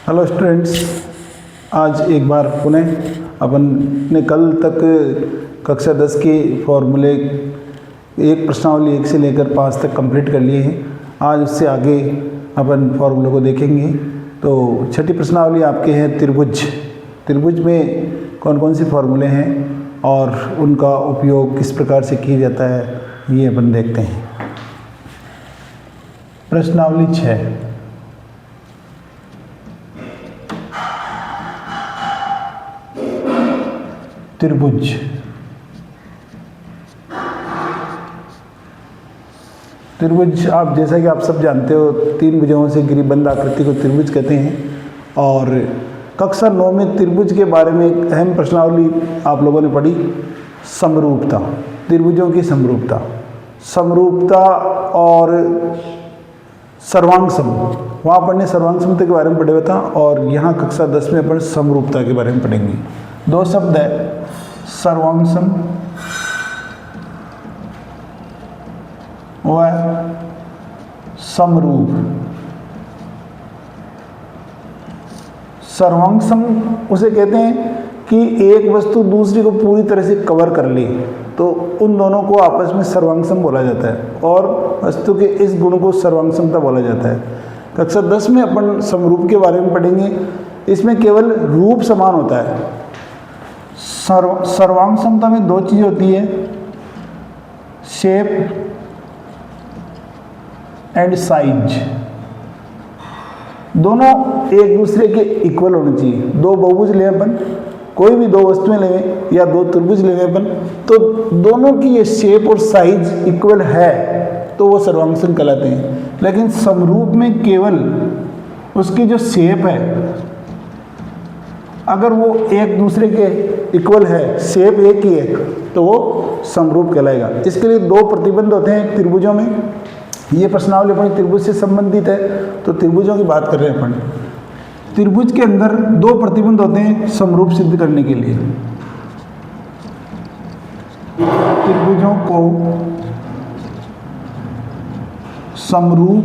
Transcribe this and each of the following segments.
Hello students, आज एक बार पुनः अपन ने कल तक कक्षा 10 के फॉर्मूले एक प्रश्नावली 1 से लेकर 5 तक कंप्लीट कर लिए हैं। आज उससे आगे अपन फॉर्मूले को देखेंगे। तो छठी प्रश्नावली आपके हैं त्रिभुज। त्रिभुज में कौन कौन से फॉर्मूले हैं और उनका उपयोग किस प्रकार से किया जाता है, ये अपन देखते हैं। प्रश्नावली 6। त्रिभुज। त्रिभुज आप जैसा कि आप सब जानते हो, 3 भुजाओं से घिरी बंद आकृति को त्रिभुज कहते हैं। और कक्षा 9 में त्रिभुज के बारे में एक अहम प्रश्नावली आप लोगों ने पढ़ी, समरूपता। त्रिभुजों की समरूपता, समरूपता और सर्वांग सम, वहाँ अपन ने सर्वांग समता के बारे में पढ़े हुआ था। और यहाँ कक्षा 10 में अपन समरूपता के बारे में पढ़ेंगे। 2 शब्द है, सर्वांग सम व समरूप। सर्वांग सम उसे कहते हैं कि एक वस्तु दूसरी को पूरी तरह से कवर कर ले, तो उन दोनों को आपस में सर्वांग सम बोला जाता है और वस्तु के इस गुण को सर्वांग समता बोला जाता है। कक्षा 10 में अपन समरूप के बारे में पढ़ेंगे। इसमें केवल रूप समान होता है। सर्वांग समता में 2 चीज़ होती है, शेप एंड साइज। दोनों एक दूसरे के इक्वल होने चाहिए। 2 बहुभुज लें अपन, कोई भी 2 वस्तुएं लें या 2 त्रिभुज लें अपन, तो दोनों की ये शेप और साइज इक्वल है तो वो सर्वांग सम कहलाते हैं। लेकिन समरूप में केवल उसकी जो शेप है, अगर वो एक दूसरे के इक्वल है, शेप एक ही है, तो वो समरूप कहलाएगा। इसके लिए 2 प्रतिबंध होते हैं त्रिभुजों में। ये प्रश्नावली अपनी त्रिभुज से संबंधित है, तो त्रिभुजों की बात कर रहे हैं अपन। त्रिभुज के अंदर 2 प्रतिबंध होते हैं समरूप सिद्ध करने के लिए। त्रिभुजों को समरूप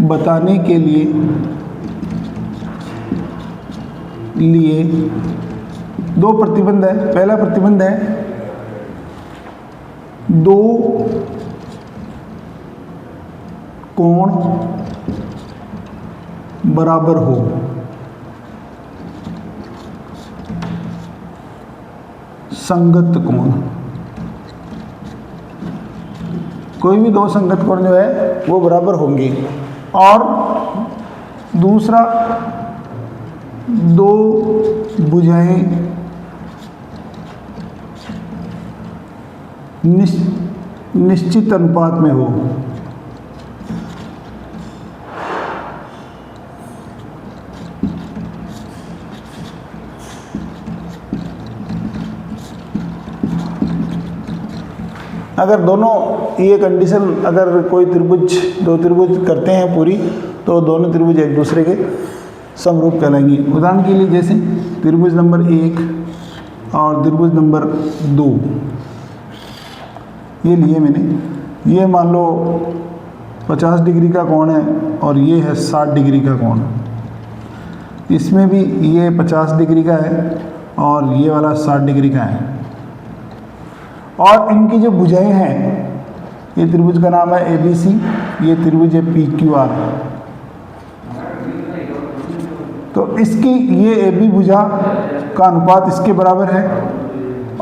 बताने के लिए 2 प्रतिबंध है। पहला प्रतिबंध है 2 कोण बराबर हो। संगत कोण, कोई भी 2 संगत कोण जो है वो बराबर होंगे। और दूसरा, 2 भुजाएं निश्चित अनुपात में हो। अगर दोनों ये कंडीशन, अगर कोई त्रिभुज 2 त्रिभुज करते हैं पूरी, तो दोनों त्रिभुज एक दूसरे के समरूप कहलाएंगे। उदाहरण के लिए जैसे त्रिभुज नंबर 1 और त्रिभुज नंबर 2 ये लिए मैंने। ये मान लो 50 डिग्री का कोण है और ये है 60 डिग्री का कोण। इसमें भी ये 50 डिग्री का है और ये वाला 60 डिग्री का है। और इनकी जो भुजाएं हैं, ये त्रिभुज का नाम है ABC, ये त्रिभुज है PQR। तो इसकी ये AB भुजा का अनुपात इसके बराबर है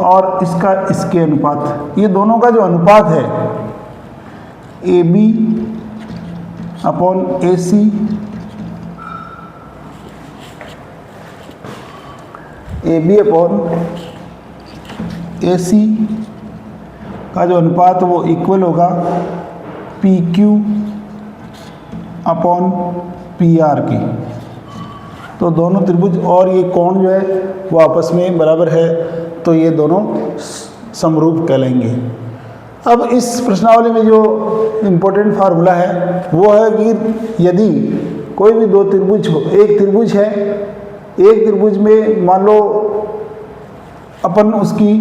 और इसका इसके अनुपात, ये दोनों का जो अनुपात है AB upon AC, AB upon AC का जो अनुपात वो इक्वल होगा PQ अपॉन PR की। तो दोनों त्रिभुज और ये कोण जो है वो आपस में बराबर है, तो ये दोनों समरूप कहलाएंगे। अब इस प्रश्नावली में जो इम्पोर्टेंट फार्मूला है वो है कि यदि कोई भी 2 त्रिभुज हो, एक त्रिभुज है, एक त्रिभुज में मान लो अपन उसकी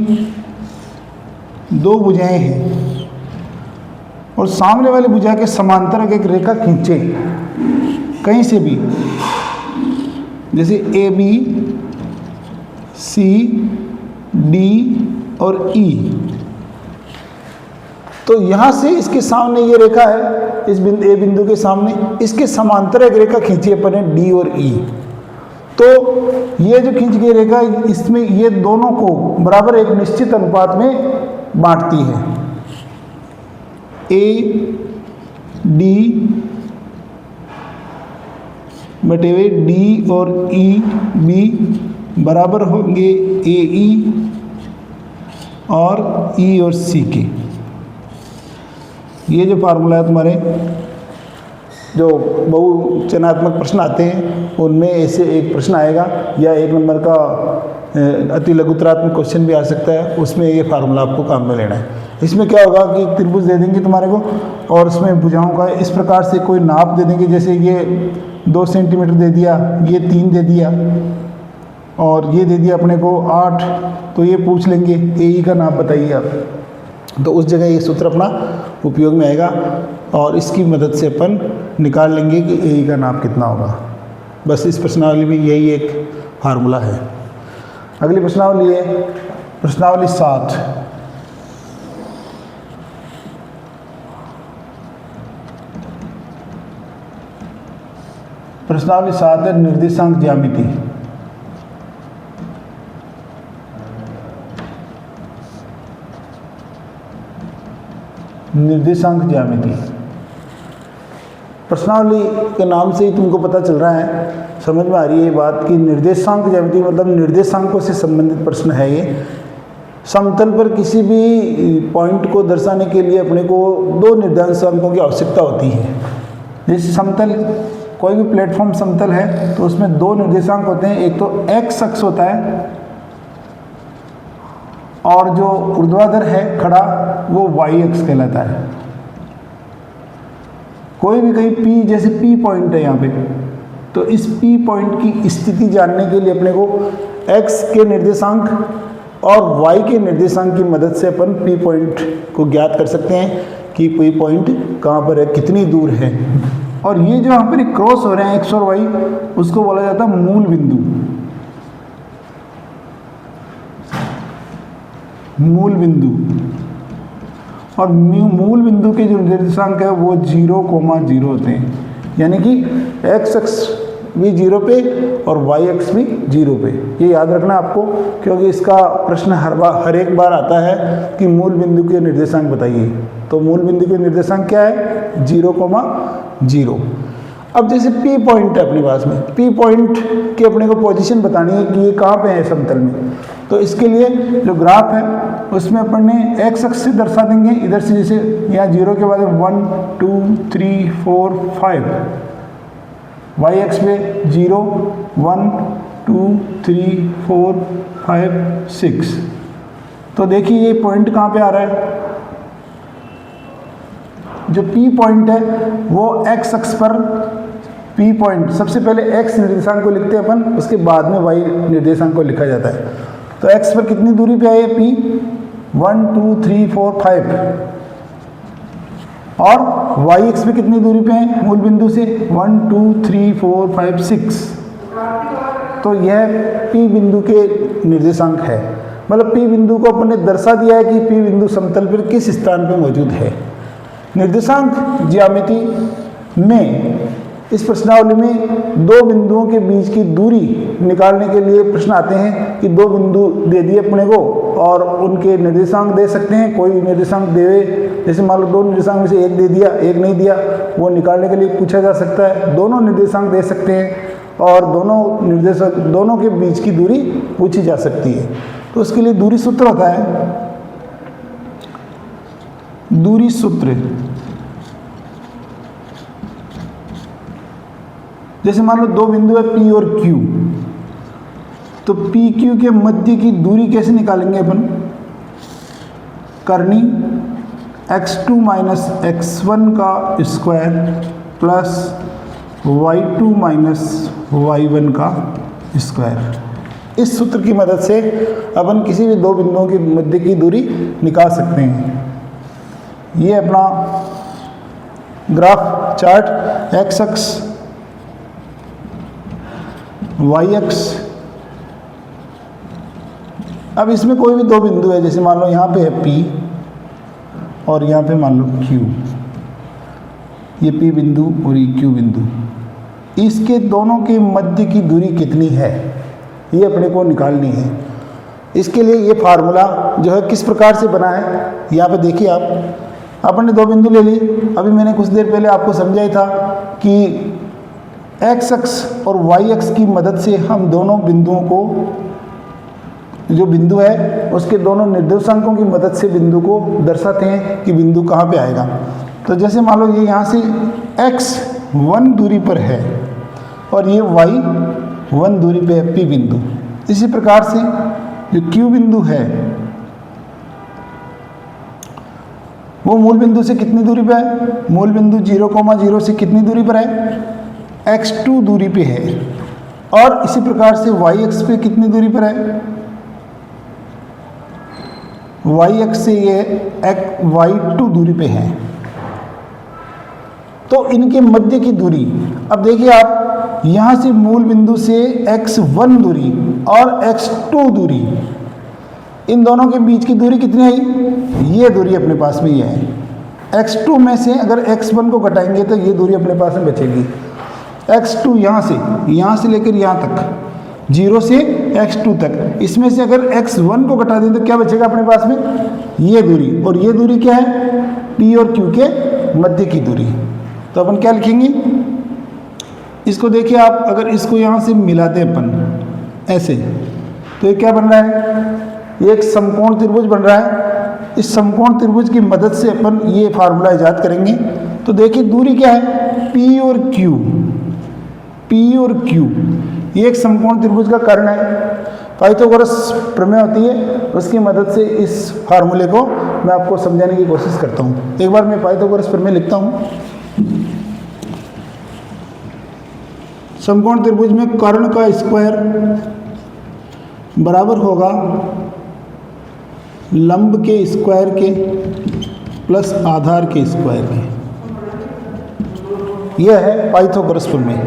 2 भुजाएं हैं और सामने वाली भुजा के समांतर एक रेखा खींचे, कहीं से भी, जैसे ए बी सी डी और ई, तो यहाँ से इसके सामने ये रेखा है, इस बिंदु ए बिंदु के सामने, इसके समांतर एक रेखा खींची अपन ने डी और ई। तो ये जो खींच गई रेखा, इसमें ये दोनों को बराबर एक निश्चित अनुपात में बांटती है। ए डी बटे हुए डी और ई बी बराबर होंगे ए ई और ई और सी के। ये जो फार्मूला है तुम्हारे जो बहुचयनात्मक प्रश्न आते हैं उनमें ऐसे एक प्रश्न आएगा, या एक नंबर का अति लघुतरात्मक क्वेश्चन भी आ सकता है, उसमें ये फार्मूला आपको काम में लेना है। इसमें क्या होगा कि त्रिभुज दे देंगे तुम्हारे को और उसमें भुजाओं का इस प्रकार से कोई नाप दे देंगे, जैसे ये 2 सेंटीमीटर दे दिया, ये 3 दे दिया और ये दे दिया अपने को 8, तो ये पूछ लेंगे ए का नाप बताइए आप, तो उस जगह ये सूत्र अपना उपयोग में आएगा और इसकी मदद से अपन निकाल लेंगे कि ए का नाप कितना होगा। बस इस प्रश्नावली में यही एक फार्मूला है। अगली प्रश्नावली है प्रश्नावली 7। प्रश्नावली 7 है निर्देशांक ज्यामिति। निर्देशांक ज्यामिति प्रश्नावली के नाम से ही तुमको पता चल रहा है, समझ में आ रही है ये बात कि निर्देशांक ज्यामिति मतलब निर्देशांकों से संबंधित प्रश्न है। ये समतल पर किसी भी पॉइंट को दर्शाने के लिए अपने को 2 निर्देशांकों की आवश्यकता होती है। जैसे समतल, कोई भी प्लेटफॉर्म समतल है तो उसमें 2 निर्देशांक होते हैं, एक तो एक्स अक्ष होता है और जो ऊर्ध्वाधर है खड़ा वो वाई अक्ष कहलाता है। कोई भी कहीं पी, जैसे पी पॉइंट है यहाँ पे, तो इस पी पॉइंट की स्थिति जानने के लिए अपने को एक्स के निर्देशांक और वाई के निर्देशांक की मदद से अपन पी पॉइंट को ज्ञात कर सकते हैं कि पी पॉइंट कहाँ पर है, कितनी दूर है। और ये जो यहाँ पर क्रॉस हो रहे हैं एक्स और वाई, उसको बोला जाता है मूल बिंदु। मूल बिंदु, और मूल बिंदु के जो निर्देशांक है वो 0,0 होते हैं, यानी कि एक्स अक्ष भी 0 पे और वाई अक्ष भी 0 पे। ये याद रखना आपको, क्योंकि इसका प्रश्न हर एक बार आता है कि मूल बिंदु के निर्देशांक बताइए। तो मूल बिंदु के निर्देशांक क्या है? 0,0। अब जैसे P पॉइंट है अपने पास में, P पॉइंट की अपने को पोजीशन बतानी है कि ये कहाँ पे है समतल में। तो इसके लिए जो ग्राफ है उसमें अपन ने एक्स अक्ष से दर्शा देंगे, इधर से जैसे यहाँ 0 के बाद 1 2 3 4 5, वाई अक्ष पे 0 1 2 3 4 5 6। तो देखिए ये पॉइंट कहाँ पे आ रहा है, जो P पॉइंट है वो x अक्ष पर P पॉइंट, सबसे पहले x निर्देशांक को लिखते हैं अपन, उसके बाद में y निर्देशांक को लिखा जाता है। तो x पर कितनी दूरी पे है P? 1 2 3 4 5, और y अक्ष पे कितनी दूरी पे है मूल बिंदु से? 1 2 3 4 5 6। तो यह P बिंदु के निर्देशांक है, मतलब P बिंदु को अपन ने दर्शा दिया है कि P बिंदु समतल पर किस स्थान पर मौजूद है। निर्देशांक ज्यामिति में इस प्रश्नावली में 2 बिंदुओं के बीच की दूरी निकालने के लिए प्रश्न आते हैं कि 2 बिंदु दे दिए अपने को और उनके निर्देशांक दे सकते हैं। कोई निर्देशांक देवे, जैसे मान लो 2 निर्देशांक में से एक दे दिया, एक नहीं दिया, वो निकालने के लिए पूछा जा सकता है। दोनों निर्देशांक दे सकते हैं और दोनों के बीच की दूरी पूछी जा सकती है। तो उसके लिए दूरी सूत्र होता है, दूरी सूत्र। जैसे मान लो 2 बिंदु है P और Q, तो PQ के मध्य की दूरी कैसे निकालेंगे अपन? करनी x2 माइनस x1 का square plus y2 minus y1 का स्क्वायर। इस सूत्र की मदद से अपन किसी भी 2 बिंदुओं के मध्य की दूरी निकाल सकते हैं। ये अपना ग्राफ चार्ट x अक्ष वाई एक्स। अब इसमें कोई भी दो बिंदु है, जैसे मान लो यहाँ पे है P और यहाँ पे मान लो Q, ये P बिंदु और ये Q बिंदु, इसके दोनों के मध्य की दूरी कितनी है ये अपने को निकालनी है। इसके लिए ये फार्मूला जो है किस प्रकार से बना है, यहाँ पे देखिए आप, आपने दो बिंदु ले ली। अभी मैंने कुछ देर पहले आपको समझाया था कि एक्स अक्ष और वाई अक्ष की मदद से हम दोनों बिंदुओं को, जो बिंदु है उसके दोनों निर्देशांकों की मदद से बिंदु को दर्शाते हैं कि बिंदु कहाँ पे आएगा। तो जैसे मान लो ये यहाँ से x1 दूरी पर है और ये y1 दूरी पे है P बिंदु। इसी प्रकार से जो Q बिंदु है वो मूल बिंदु से कितनी दूरी पे है, मूल बिंदु 0,0 से कितनी दूरी पर है, x2 दूरी पे है। और इसी प्रकार से y अक्ष पे कितनी दूरी पर है, y अक्ष से ये y2 दूरी पे है। तो इनके मध्य की दूरी, अब देखिए आप, यहाँ से मूल बिंदु से x1 दूरी और x2 दूरी, इन दोनों के बीच की दूरी कितनी आई, ये दूरी अपने पास में ये है। x2 में से अगर x1 को घटाएंगे तो ये दूरी अपने पास में बचेगी। x2 यहाँ से लेकर यहाँ तक, 0 से x2 तक, इसमें से अगर x1 को घटा दें तो क्या बचेगा अपने पास में, ये दूरी। और ये दूरी क्या है, P और Q के मध्य की दूरी। तो अपन क्या लिखेंगे, इसको देखिए आप, अगर इसको यहाँ से मिलाते हैं अपन ऐसे, तो ये क्या बन रहा है, ये एक समकोण त्रिभुज बन रहा है। इस समकोण त्रिभुज की मदद से अपन ये फार्मूला इजाद करेंगे। तो देखिए दूरी क्या है, P और Q, P और Q, ये एक समकोण त्रिभुज का कर्ण है। पाइथागोरस प्रमेय होती है, उसकी मदद से इस फार्मूले को मैं आपको समझाने की कोशिश करता हूँ। एक बार मैं पाइथागोरस प्रमेय लिखता हूँ। समकोण त्रिभुज में कर्ण का स्क्वायर बराबर होगा लंब के स्क्वायर के प्लस आधार के स्क्वायर के। यह है पाइथागोरस प्रमेय।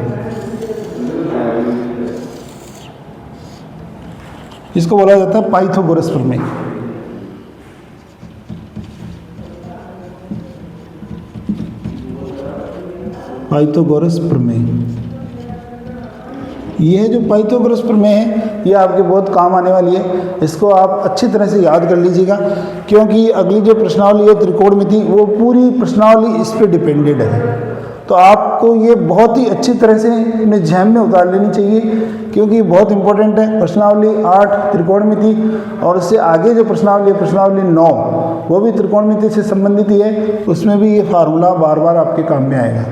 इसको बोला जाता है पाइथागोरस प्रमेय। पाइथागोरस प्रमेय, यह जो पाइथागोरस प्रमेय है ये आपके बहुत काम आने वाली है। इसको आप अच्छी तरह से याद कर लीजिएगा, क्योंकि अगली जो प्रश्नावली है त्रिकोणमिति, वो पूरी प्रश्नावली इस पे डिपेंडेड है। तो आपको ये बहुत ही अच्छी तरह से अपने जहन में उतार लेनी चाहिए, क्योंकि बहुत इंपॉर्टेंट है। प्रश्नावली 8 त्रिकोणमिति, और उससे आगे जो प्रश्नावली है, प्रश्नावली 9, वो भी त्रिकोणमिति से संबंधित ही है। उसमें भी ये फार्मूला बार बार आपके काम में आएगा।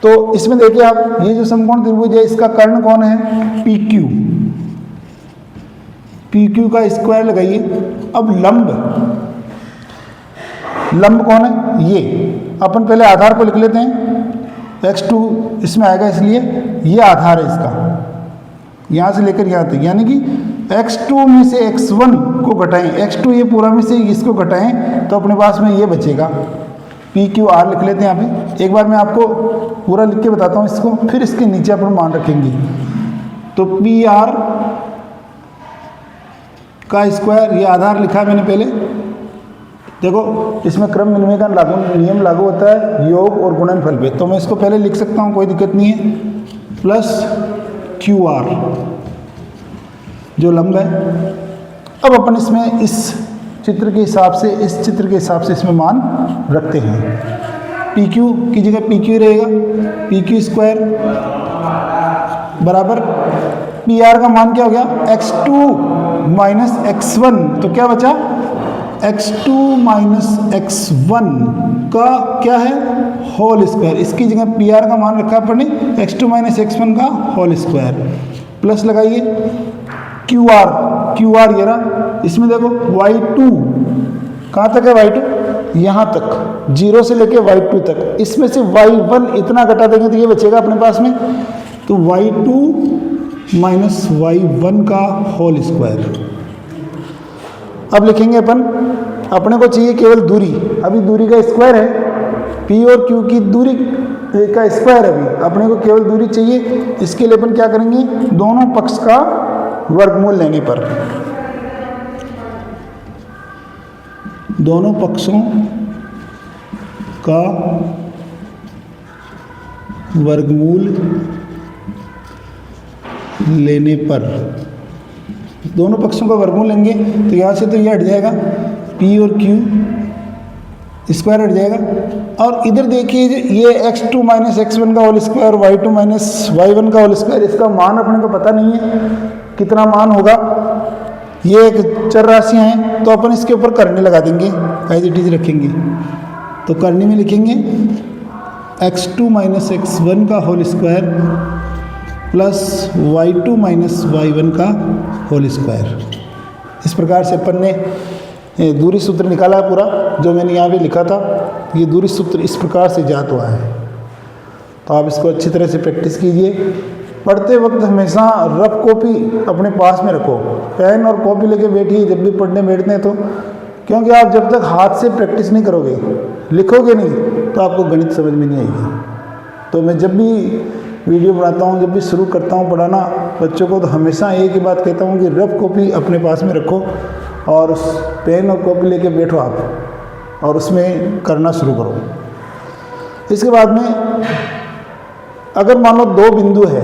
तो इसमें देखिए आप, ये जो समकोण त्रिभुज है इसका कर्ण कौन है, PQ। PQ का स्क्वायर लगाइए। अब लंब कौन है, ये अपन पहले आधार को लिख लेते हैं। x2 इसमें आएगा, इसलिए ये आधार है इसका, यहाँ से लेकर यहाँ तक, यानी कि x2 में से x1 को घटाएं, x2 ये पूरा में से इसको घटाएं तो अपने पास में ये बचेगा। PQR लिख लेते हैं यहाँ पे। एक बार मैं आपको पूरा लिख के बताता हूँ इसको, फिर इसके नीचे अपन मान रखेंगे। तो PR का स्क्वायर, ये आधार लिखा है मैंने पहले। देखो इसमें क्रम विनिमय का नियम लागू होता है योग और गुणनफल पे, तो मैं इसको पहले लिख सकता हूँ, कोई दिक्कत नहीं है। प्लस QR जो लंब है। अब अपन इसमें इस चित्र के हिसाब से, इस चित्र के हिसाब से इसमें मान रखते हैं। PQ की जगह PQ रहेगा, PQ स्क्वायर बराबर PR का मान क्या हो गया, x2 माइनस x1, तो क्या बचा, x2 माइनस x1 का क्या है, होल स्क्वायर। इसकी जगह PR का मान रखा अपने x2 माइनस x1 का होल स्क्वायर। प्लस लगाइए QR ये रहा। इसमें देखो y2 कहाँ तक है, y2 यहाँ तक, 0 से लेके y2 तक। इसमें से y1 इतना घटा देंगे तो ये बचेगा अपने पास में, तो y2 माइनस y1 का होल स्क्वायर। अब लिखेंगे अपन, अपने को चाहिए केवल दूरी। अभी दूरी का स्क्वायर है पी और क्यू की दूरी का स्क्वायर, अभी अपने को केवल दूरी चाहिए। इसके लिए अपन क्या करेंगे, दोनों पक्ष का वर्गमूल लेने पर, दोनों पक्षों का वर्गमूल लेने पर, दोनों पक्षों का वर्गमूल लेंगे तो यहाँ से तो ये हट जाएगा, पी और क्यू स्क्वायर हट जाएगा। और इधर देखिए ये x2 माइनस x1 का whole square, y2 minus y1 का होल स्क्वायर, इसका मान अपने को पता नहीं है कितना मान होगा। ये एक चर राशियाँ हैं तो अपन इसके ऊपर करनी लगा देंगे, एज इट इज रखेंगे। तो करनी में लिखेंगे x2 माइनस x1 का whole square plus y2 minus y1 का होल स्क्वायर। इस प्रकार से अपन ने दूरी सूत्र निकाला है पूरा, जो मैंने यहाँ पे लिखा था। ये दूरी सूत्र इस प्रकार से ज्ञात हुआ है। तो आप इसको अच्छी तरह से प्रैक्टिस कीजिए। पढ़ते वक्त हमेशा रफ कॉपी अपने पास में रखो, पेन और कॉपी लेके बैठिए जब भी पढ़ने बैठते हैं तो, क्योंकि आप जब तक हाथ से प्रैक्टिस नहीं करोगे, लिखोगे नहीं, तो आपको गणित समझ में नहीं आएगी। तो मैं जब भी वीडियो बनाता हूँ, जब भी शुरू करता हूँ पढ़ाना बच्चों को, तो हमेशा एक ही बात कहता हूँ कि रफ कॉपी अपने पास में रखो और उस पेन और कॉपी लेके बैठो आप और उसमें करना शुरू करो। इसके बाद में अगर मान लो दो बिंदु है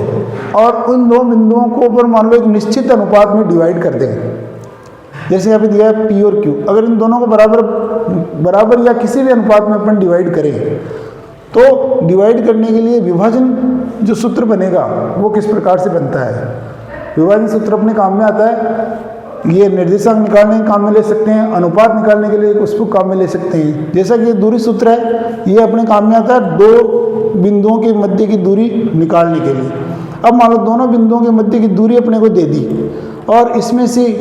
और उन दो बिंदुओं को ऊपर मान लो एक निश्चित अनुपात में डिवाइड कर दें, जैसे यहाँ पे दिया है पी और क्यू, अगर इन दोनों को बराबर या किसी भी अनुपात में अपन डिवाइड करें, तो डिवाइड करने के लिए विभाजन जो सूत्र बनेगा वो किस प्रकार से बनता है। विभाजन सूत्र अपने काम में आता है, ये निर्देशांक निकालने के काम में ले सकते हैं, अनुपात निकालने के लिए उसको काम में ले सकते हैं। जैसा कि ये दूरी सूत्र है, ये अपने काम में आता है दो बिंदुओं के मध्य की दूरी निकालने के लिए। अब मान लो दोनों बिंदुओं के मध्य की दूरी अपने को दे दी और इसमें से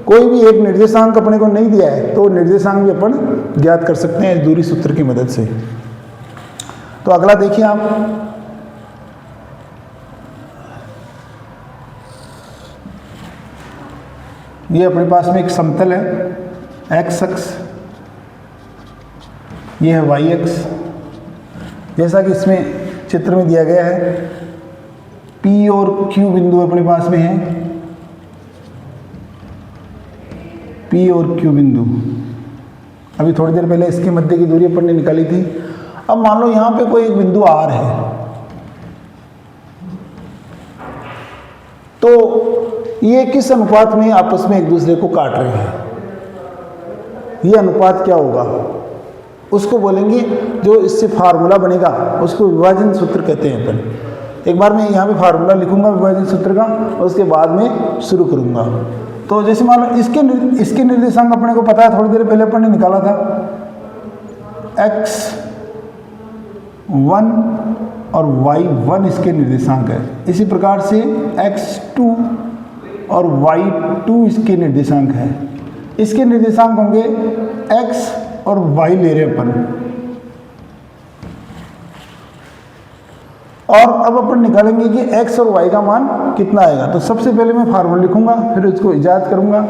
कोई भी एक निर्देशांक अपने को नहीं दिया है, तो निर्देशांक भी अपन ज्ञात कर सकते हैं इस दूरी सूत्र की मदद से। तो अगला देखिए आप, ये अपने पास में एक समतल है x अक्ष, ये है y अक्ष। जैसा कि इसमें चित्र में दिया गया है, P और Q बिंदु अपने पास में है, P और Q बिंदु। अभी थोड़ी देर पहले इसके मध्य की दूरी अपन ने निकाली थी। अब मान लो यहाँ पे कोई एक बिंदु R है, तो ये किस अनुपात में आपस में एक दूसरे को काट रहे हैं, ये अनुपात क्या होगा, उसको बोलेंगे, जो इससे फार्मूला बनेगा उसको विभाजन सूत्र कहते हैं अपन। एक बार मैं यहाँ पे फार्मूला लिखूंगा विभाजन सूत्र का और उसके बाद में शुरू करूंगा। तो जैसे मान लो इसके निर्देशांक अपने को पता है, थोड़ी देर पहले अपन ने निकाला था, x1 और y1 इसके निर्देशांक है। इसी प्रकार से x2 और y2 इसके निर्देशांक है। इसके निर्देशांक होंगे x और y ले रहे अपन, और अब अपन निकालेंगे कि x और y का मान कितना आएगा। तो सबसे पहले मैं फार्मूला लिखूंगा, फिर उसको इजाद करूंगा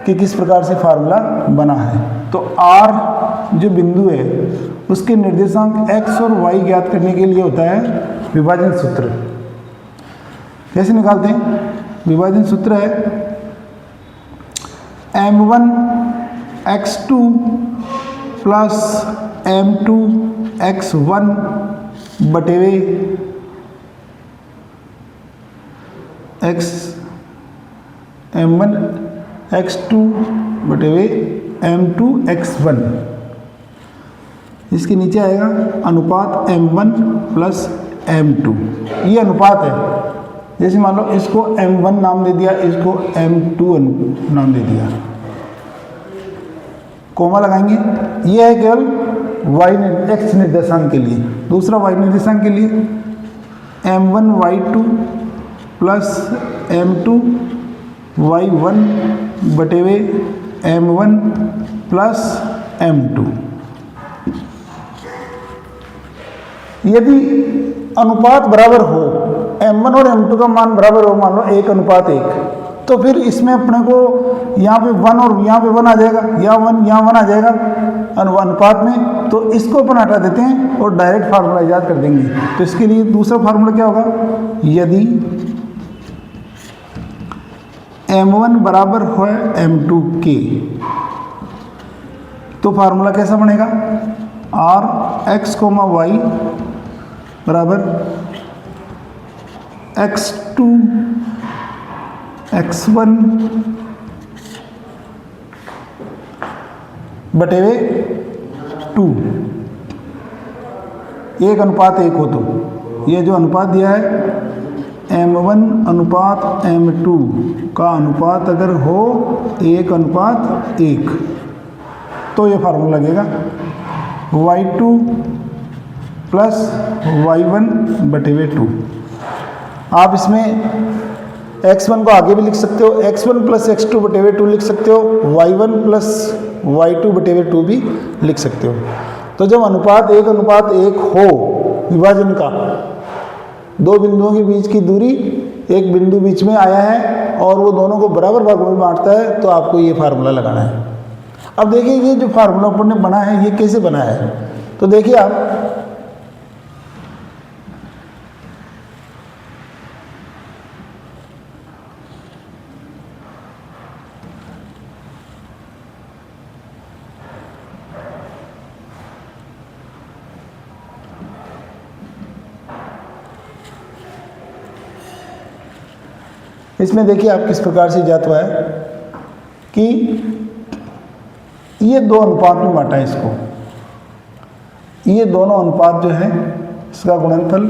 कि किस प्रकार से फार्मूला बना है। तो r जो बिंदु है उसके निर्देशांक x और y ज्ञात करने के लिए होता है विभाजन सूत्र। कैसे निकालते हैं? विभाजन सूत्र है m1 x2 plus m2 x1 बटेवे m1 x2 बटेवे m2 x1। इसके नीचे आएगा अनुपात m1 प्लस m2। ये अनुपात है। जैसे मान लो इसको m1 नाम दे दिया, इसको m2 नाम दे दिया, कोमा लगाएंगे। ये है केवल x निर्देशांक के लिए। दूसरा y निर्देशांक के लिए m1 y2 plus m2 y1 बटेवे m1 plus m2। यदि अनुपात बराबर हो, m1 और m2 का मान बराबर हो, मान लो 1:1, तो फिर इसमें अपने को यहाँ पे 1 और यहाँ पे 1 आ जाएगा, यहाँ 1 यहाँ 1 आ जाएगा। अनुपात में, तो इसको अपन हटा देते हैं और डायरेक्ट फार्मूला याद कर देंगे। तो इसके लिए दूसरा फार्मूला क्या होगा, यदि m1 बराबर है m2 के, तो फार्मूला कैसा बनेगा, r x, y बराबर x2 x1 बटे हुए 2, 1:1 हो। तो ये जो अनुपात दिया है m1 अनुपात m2 का अनुपात अगर हो 1:1, तो ये फार्मूला लगेगा y2 प्लस y1 बटे हुए 2। आप इसमें x1 को आगे भी लिख सकते हो, x1 प्लस x2 बटे हुए 2 लिख सकते हो, y1 प्लस y2 बटे हुए 2 भी लिख सकते हो। तो जब अनुपात 1:1 हो, विभाजन का, दो बिंदुओं के बीच की दूरी, एक बिंदु बीच में आया है और वो दोनों को बराबर भागों में बांटता है, तो आपको ये फार्मूला लगाना है। अब देखिए ये जो फार्मूला अपन ने बना है ये कैसे बना है, तो देखिए आप इसमें देखिए आप किस प्रकार से जाता है कि ये दो अनुपात में बांटा है इसको, ये दोनों अनुपात जो है इसका गुणनफल